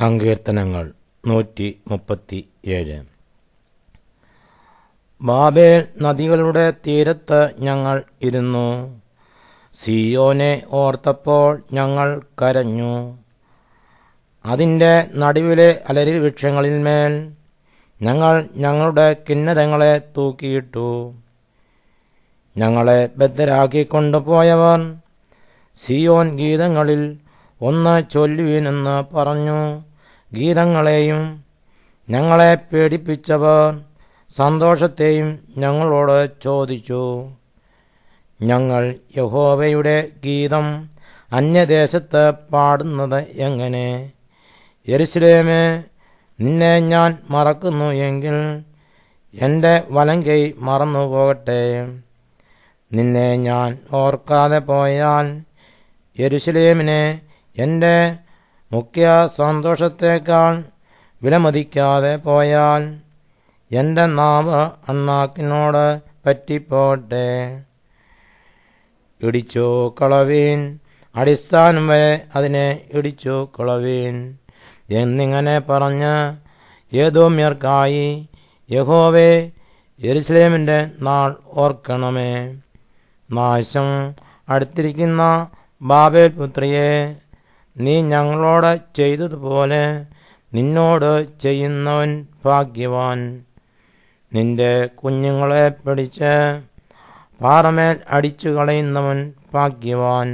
സങ്കീർത്തനങ്ങൾ 137. ബാബേൽ നദികളുടെ തീരത്ത് ഞങ്ങൾ ഇരുന്നു. സിയോനെ ഓർത്തപ്പോൾ ഞങ്ങൾ കരഞ്ഞു. അതിൻ്റെ നടുവിലെ അലരി വൃക്ഷങ്ങളിന്മേൽ ഞങ്ങൾ ഞങ്ങളുടെ കിന്നരങ്ങളെ തൂക്കിയിട്ടു. ഞങ്ങളെ ബദ്ധരാക്കിക്കൊണ്ടുപോയവർ സിയോൻ ഗീതങ്ങളിൽ ഒന്ന് ചൊല്ലുവീനെന്ന് പറഞ്ഞു. ഗീതങ്ങളെയും ഞങ്ങളെ പേടിപ്പിച്ചവർ സന്തോഷത്തെയും ഞങ്ങളോട് ചോദിച്ചു. ഞങ്ങൾ യഹോവയുടെ ഗീതം അന്യദേശത്ത് പാടുന്നത് എങ്ങനെ? യെരൂശലേമേ, നിന്നെ ഞാൻ മറക്കുന്നു എങ്കിൽ എൻ്റെ വലങ്കൈ മറന്നു പോകട്ടെ. നിന്നെ ഞാൻ ഓർക്കാതെ പോയാൽ, യെരൂശലേമിനെ എൻ്റെ മുഖ്യ സന്തോഷത്തേക്കാൾ വിലമതിക്കാതെ പോയാൽ, എൻ്റെ നാവ് അണ്ണാക്കിനോട് പറ്റിപ്പോട്ടെ. ഇടിച്ചു കളവീൻ, അടിസ്ഥാനം വരെ അതിനെ ഇടിച്ചു കളവീൻ എന്നിങ്ങനെ പറഞ്ഞ് ഏദോമ്യർക്കായി യഹോവേ, യെരൂശലേമിൻ്റെ നാൾ ഓർക്കണമേ. നാശം അടുത്തിരിക്കുന്ന ബാബേൽ പുത്രിയെ, നീ ഞങ്ങളോട് ചെയ്തതുപോലെ നിന്നോട് ചെയ്യുന്നവൻ ഭാഗ്യവാൻ. നിന്റെ കുഞ്ഞുങ്ങളെ പിടിച്ച് പാറമേൽ അടിച്ചു കളയുന്നവൻ ഭാഗ്യവാൻ.